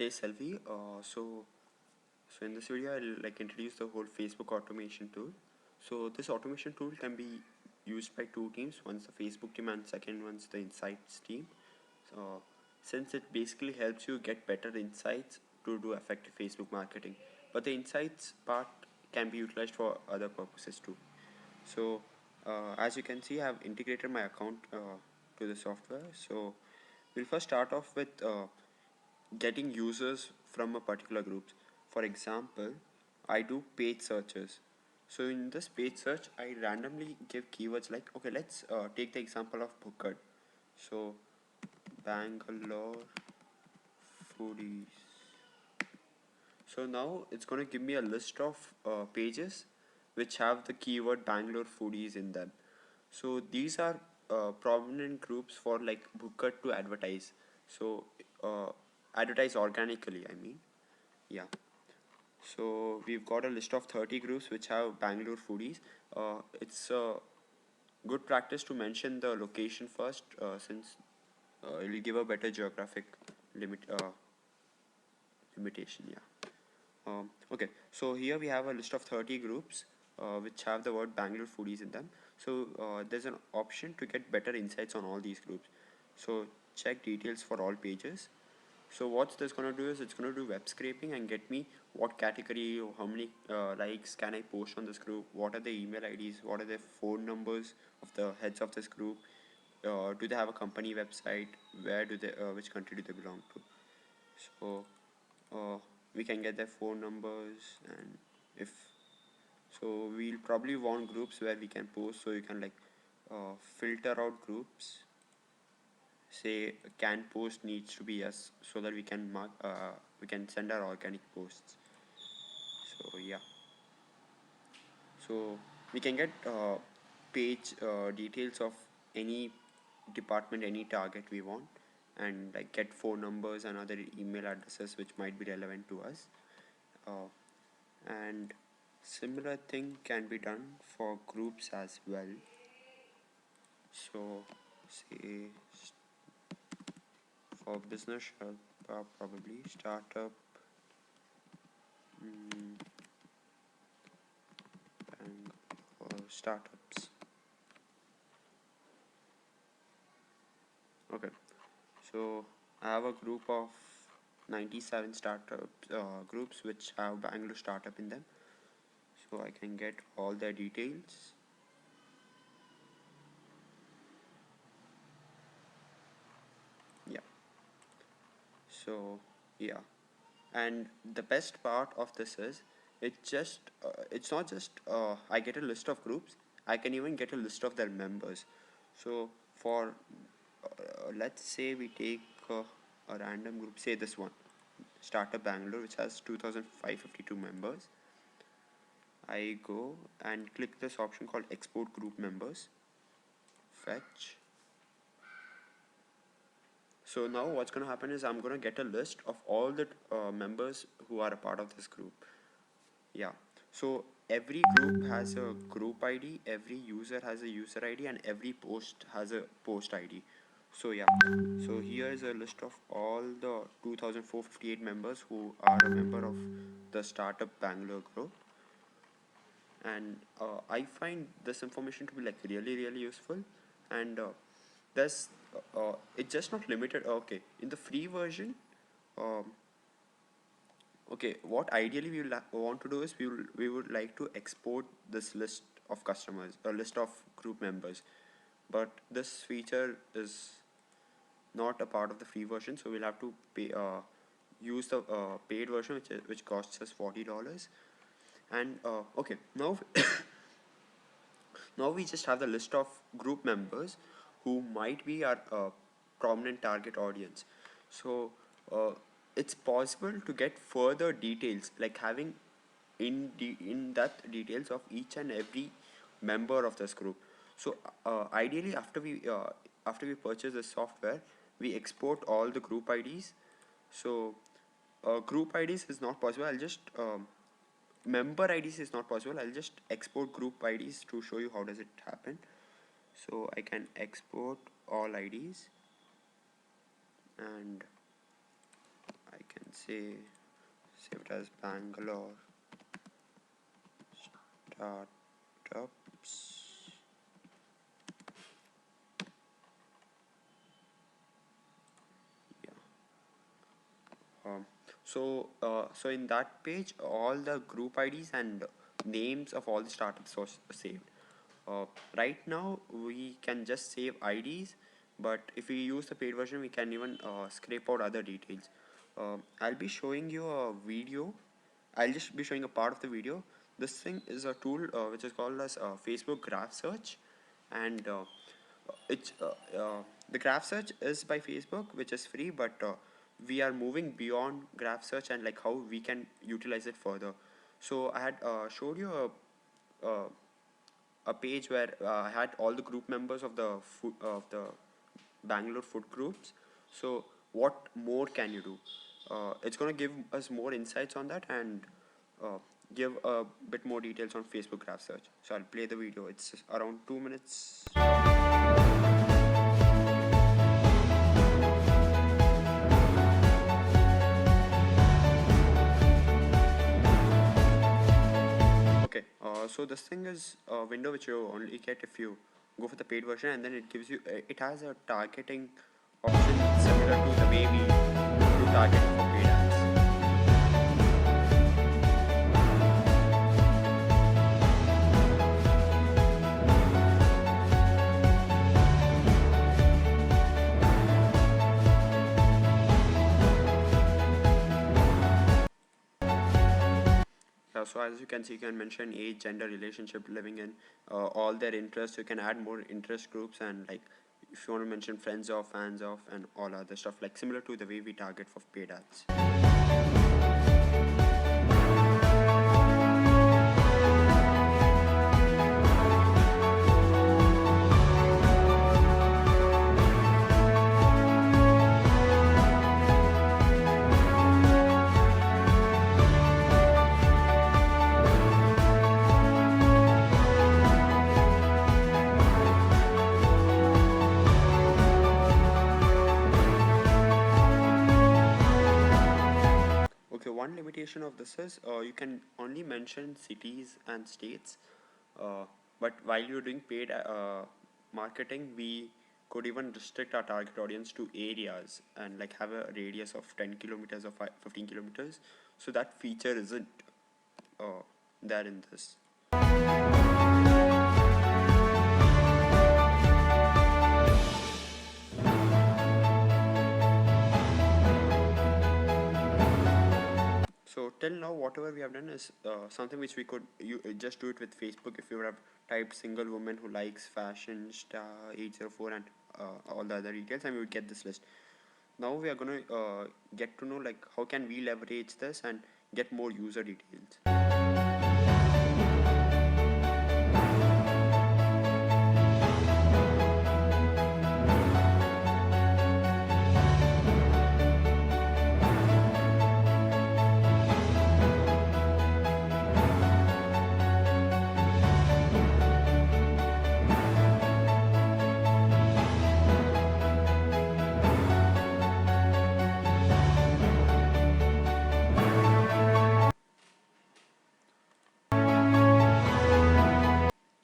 Hey Selvi, so in this video I'll introduce the whole Facebook automation tool. So this automation tool can be used by two teams, one's the Facebook team and second one's the Insights team. So since it basically helps you get better insights to do effective Facebook marketing, but the insights part can be utilized for other purposes too. So as you can see, I have integrated my account to the software. So we'll first start off with getting users from a particular group. For example, I do page searches. So in this page search, I randomly give keywords like, okay, let's take the example of Bhukkad. So Bangalore foodies. So now it's going to give me a list of pages which have the keyword Bangalore foodies in them. So these are prominent groups for like Bhukkad to advertise. So advertise organically, I mean. Yeah. So we've got a list of 30 groups which have Bangalore foodies. It's good practice to mention the location first, since it will give a better geographic limitation. Yeah. Okay, so here we have a list of 30 groups which have the word Bangalore foodies in them. So there's an option to get better insights on all these groups. So check details for all pages. So what this gonna do is it's gonna do web scraping and get me what category or how many likes can I post on this group, what are the email IDs, what are the phone numbers of the heads of this group, do they have a company website, where do they which country do they belong to. So uh, we can get their phone numbers, and if so we'll probably want groups where we can post, so you can filter out groups, say can post needs to be yes, so that we can mark we can send our organic posts. So yeah, so we can get page details of any department, any target we want, and get phone numbers and other email addresses which might be relevant to us. And similar thing can be done for groups as well. So say for business help, probably startup, and startups. Okay, so I have a group of 97 startups groups which have Bangalore startup in them, so I can get all their details. Yeah, so yeah, and the best part of this is it's not just I get a list of groups, I can even get a list of their members. So for let's say we take a random group, say this one, Startup Bangalore, which has 2552 members. I go and click this option called export group members, fetch. So now what's going to happen is I'm going to get a list of all the members who are a part of this group. Yeah, so every group has a group ID, every user has a user ID, and every post has a post ID. So yeah, so here is a list of all the 2458 members who are a member of the Startup Bangalore group. And I find this information to be really useful. And there's it's just not limited. Okay, in the free version, um, okay, what ideally we want to do is we would like to export this list of customers, a list of group members, but this feature is not a part of the free version, so we'll have to pay use the paid version, which costs us $40. And okay, now now we just have the list of group members who might be our prominent target audience. So uh, it's possible to get further details, like having in depth details of each and every member of this group. So ideally, after we purchase the software, we export all the group IDs. So group IDs is not possible. I'll just member IDs is not possible. I'll just export group IDs to show you how does it happen. So I can export all IDs, and I can say save it as Bangalore startups. Yeah. So in that page, all the group IDs and names of all the startups are saved. Uh, right now, we can just save IDs, but if we use the paid version, we can even scrape out other details. I'll be showing you a video. I'll just be showing a part of the video. This thing is a tool which is called as Facebook Graph Search, and it's the graph search is by Facebook, which is free, but we are moving beyond graph search and like how we can utilize it further. So I had showed you a page where I had all the group members of the food of the Bangalore food groups. So what more can you do? It's going to give us more insights on that and uh, give a bit more details on Facebook graph search. So I'll play the video. It's around 2 minutes. Okay, so this thing is a window which you only get if you go for the paid version, and then it gives you it has a targeting option similar to the way we do targeting for paid ads. So as you can see, you can mention age, gender, relationship, living in, all their interests. You can add more interest groups, and like if you want to mention friends of, fans of, and all other stuff, like similar to the way we target for paid ads. Okay, one limitation of this is you can only mention cities and states, uh, but while you're doing paid marketing, we could even restrict our target audience to areas and like have a radius of 10 kilometers or 15 kilometers. So that feature isn't there in this. So till now, whatever we have done is something which we could just do it with Facebook. If you would have typed single woman who likes fashion star 804 and all the other details, and we would get this list. Now we are going to get to know like how can we leverage this and get more user details.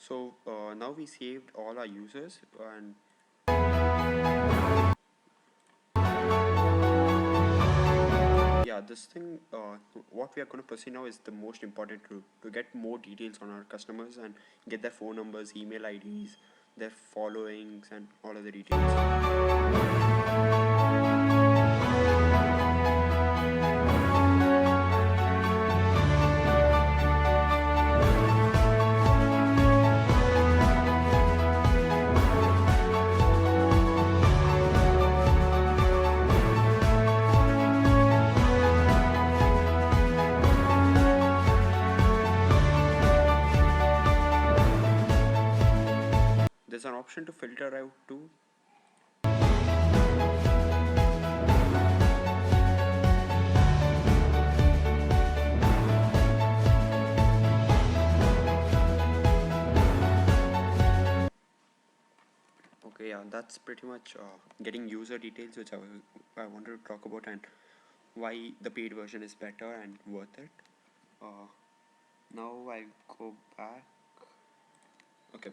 So now we saved all our users, and yeah, this thing what we are going to proceed now is the most important to get more details on our customers and get their phone numbers, email IDs, their followings, and all of the details. There's an option to filter out too. Okay, yeah, that's pretty much getting user details, which I wanted to talk about, and why the paid version is better and worth it. uh, Now I'll go back. Okay,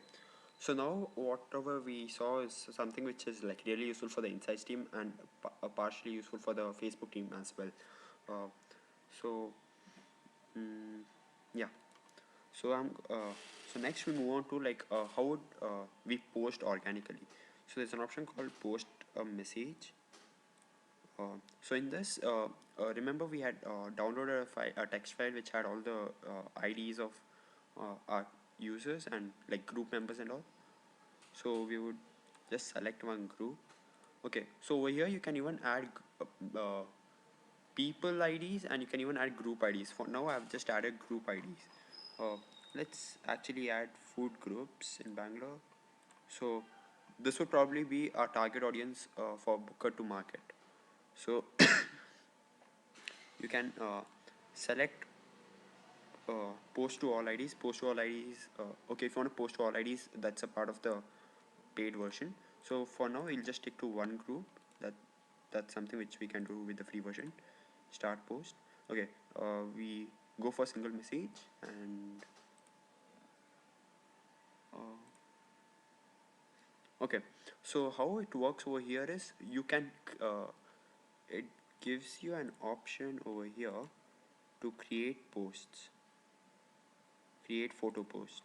so now whatever we saw is something which is like really useful for the insights team and partially useful for the Facebook team as well. uh, so mm, yeah, so so next we move on to like how would we post organically. So there's an option called post a message. So in this, remember we had downloaded a text file which had all the IDs of our users and like group members and all. So we would just select one group. Okay, so over here you can even add people IDs, and you can even add group IDs. For now I've just added group IDs. uh, let's actually add food groups in Bangalore. So this would probably be our target audience for Booker to market. So you can select post to all IDs. Post to all IDs. Okay, if you want to post to all IDs, that's a part of the paid version. So for now, we'll just stick to one group. That's something which we can do with the free version. Start post. Okay, we go for single message and uh, okay. So how it works over here is you can it gives you an option over here to create posts, create photo post.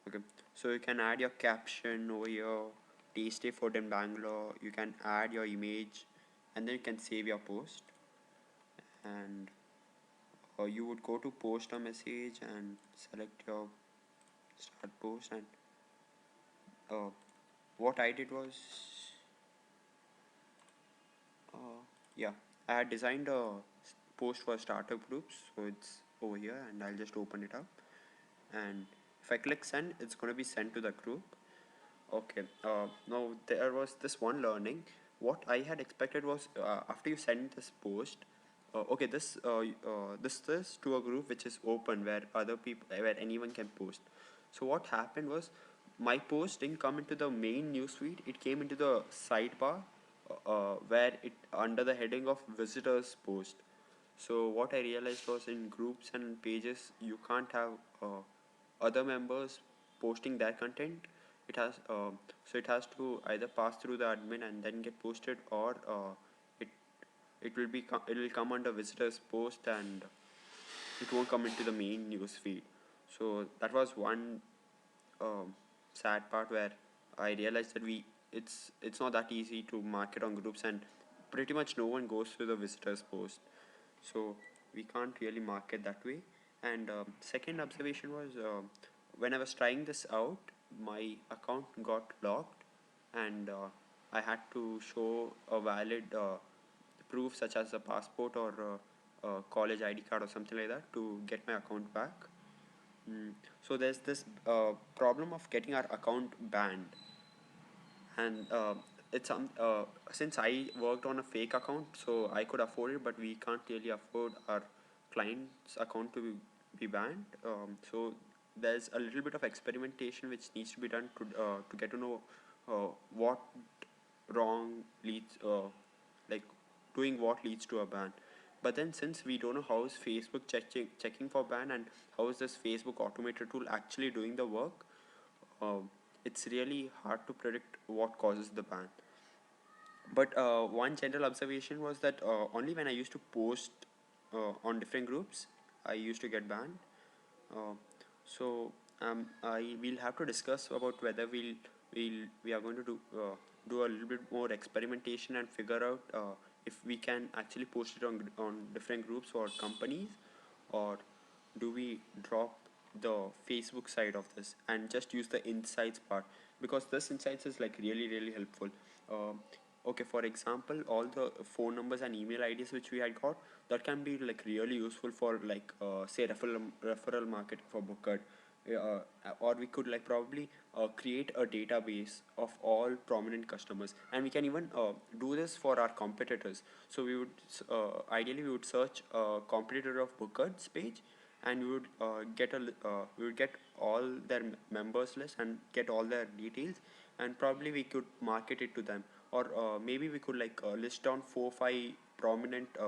Okay, so you can add your caption over here, taste a food in Bangalore. You can add your image, and then you can save your post. And you would go to post a message and select your start post. And uh, what I did was, yeah, I had designed a post for startup groups, so it's over here, and I'll just open it up. And if I click send, it's going to be sent to the group. Okay. Now there was this one learning. What I had expected was after you send this post, okay, this is to a group which is open where other people, where anyone can post. So what happened was my post didn't come into the main newsfeed. It came into the sidebar, where it under the heading of visitors post. So what I realized was in groups and pages you can't have other members posting their content. It has so it has to either pass through the admin and then get posted, or it it will come under visitors post, and it won't come into the main news feed. So that was one sad part where I realized that it's not that easy to market on groups, and pretty much no one goes to the visitors post. So we can't really market that way. And second observation was when I was trying this out, my account got locked, and I had to show a valid proof such as a passport or a college ID card or something like that to get my account back. So there's this problem of getting our account banned, and it's since I worked on a fake account, so I could afford it, but we can't really afford our client's account to be banned. So there's a little bit of experimentation which needs to be done to get to know what wrong leads like doing what leads to a ban. But then since we don't know how is Facebook checking for ban, and how is this Facebook automated tool actually doing the work, it's really hard to predict what causes the ban. But one general observation was that only when I used to post on different groups, I used to get banned. Uh, so I will have to discuss about whether we are going to do a little bit more experimentation and figure out if we can actually post it on different groups or companies, or do we drop the Facebook side of this and just use the insights part, because this insights is like really helpful. Okay, for example, all the phone numbers and email IDs which we had got, that can be like really useful for like say referral market for Bookert. Or we could like probably create a database of all prominent customers, and we can even do this for our competitors. So we would ideally we would search a competitor of Bookert's page, and we would we would get all their members list and get all their details, and probably we could market it to them. Or maybe we could like list down 4 5 prominent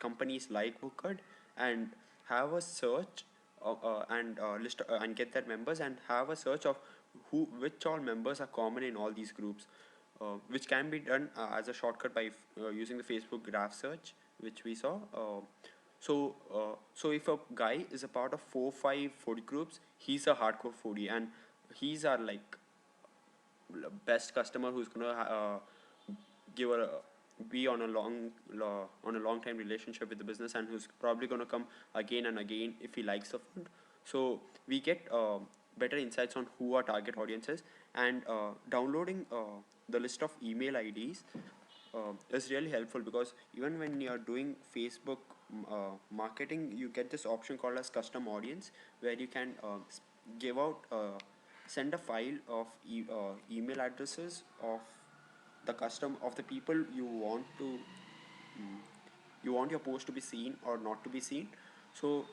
companies like Bookard and have a search and list and get their members and have a search of which all members are common in all these groups, which can be done as a shortcut by using the Facebook graph search, which we saw. So if a guy is a part of 4-5 foodie groups, he's a hardcore foodie, and he's our like best customer who's gonna give a be on a long time relationship with the business, and who's probably gonna come again and again if he likes the food. So we get better insights on who our target audience is, and downloading the list of email IDs is really helpful, because even when you're doing Facebook marketing, you get this option called as custom audience, where you can give out send a file of email addresses of the people you want to you want your post to be seen or not to be seen. So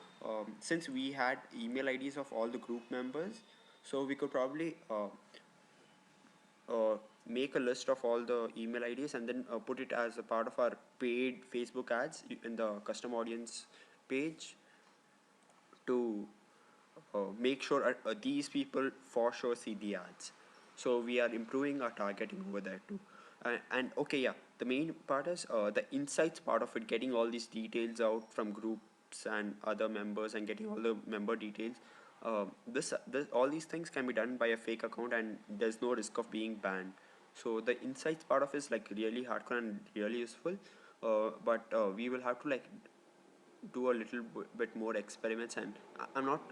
since we had email IDs of all the group members, so we could probably make a list of all the email IDs and then put it as a part of our paid Facebook ads in the custom audience page to make sure these people for sure see the ads. So we are improving our targeting over there too. And okay, yeah, the main part is the insights part of it, getting all these details out from groups and other members and getting all the member details. This all these things can be done by a fake account, and there's no risk of being banned. So the insights part of it is like really hardcore and really useful. But we will have to like do a little bit more experiments, and I'm not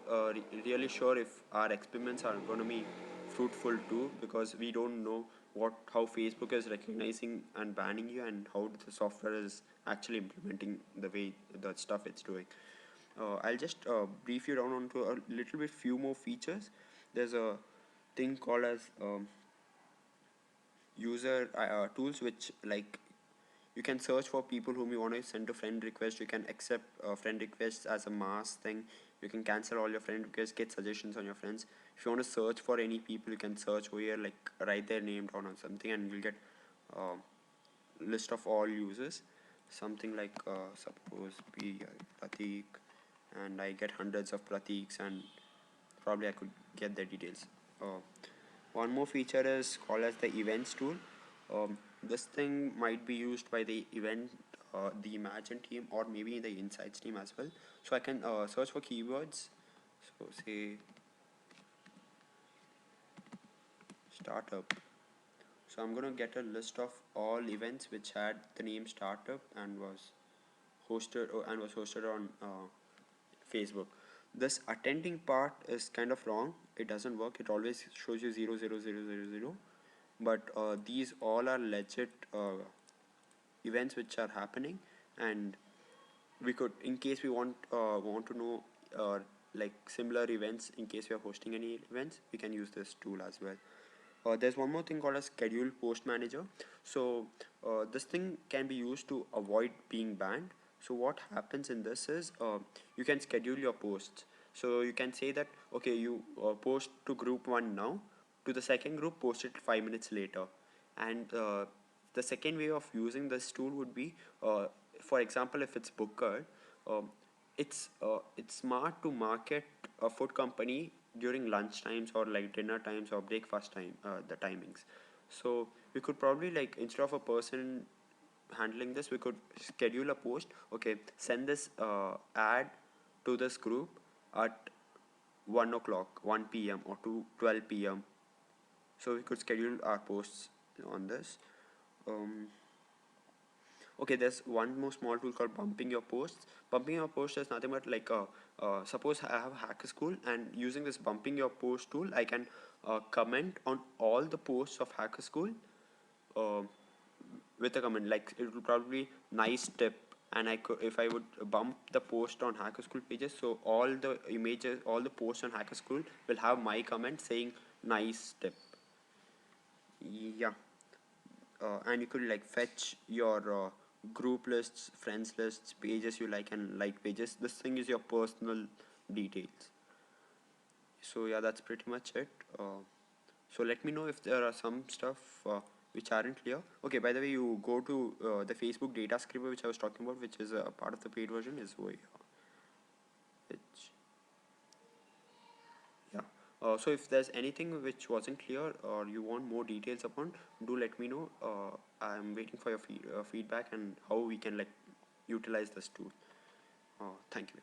really sure if our experiments are going to be fruitful too, because we don't know how Facebook is recognizing and banning you, and how the software is actually implementing the way the stuff it's doing. I'll just brief you down onto a little bit few more features. There's a thing called as user tools, which like you can search for people whom you want to send a friend request. You can accept friend requests as a mass thing. You can cancel all your friend requests, get suggestions on your friends. If you want to search for any people, you can search over here, like write their name down or something, and you'll get list of all users. Something like suppose be Pratik, and I get hundreds of Pratiks, and probably I could get their details. One more feature is called as the events tool. This thing might be used by the Imagine team, or maybe the Insights team as well. So I can search for keywords. So say startup. So I'm gonna get a list of all events which had the name startup and was hosted on Facebook. This attending part is kind of wrong. It doesn't work. It always shows you 00000. But these all are legit events which are happening, and we could, in case we want to know like similar events, in case we are hosting any events, we can use this tool as well. There's one more thing called a schedule post manager. So this thing can be used to avoid being banned. So what happens in this is you can schedule your posts. So you can say that okay, you post to group 1 now, to the second group post it 5 minutes later. And the second way of using this tool would be for example, if it's Booker, um, it's smart to market a food company during lunch times or like dinner times or breakfast time, the timings. So we could probably, like, instead of a person handling this, we could schedule a post. Okay, send this ad to this group at 1 o'clock, 1 p.m. or to 12 p.m. So we could schedule our posts on this. um, okay, there's one more small tool called bumping your posts. Bumping your post is nothing but like suppose I have Hacker School, and using this bumping your post tool, I can comment on all the posts of Hacker School uh, with a comment like it will probably nice tip. And I could, if I would bump the post on Hacker School pages, so all the images, all the posts on Hacker School will have my comment saying nice tip. Yeah. And you could like fetch your group lists, friends lists, pages you like, and like pages. This thing is your personal details. So yeah, that's pretty much it. So let me know if there are some stuff which aren't clear. Okay, by the way, you go to the Facebook data scriber which I was talking about, which is a part of the paid version, is over here. Which, yeah. So if there's anything which wasn't clear or you want more details upon, do let me know. I'm waiting for your feedback and how we can like utilize this tool. Thank you.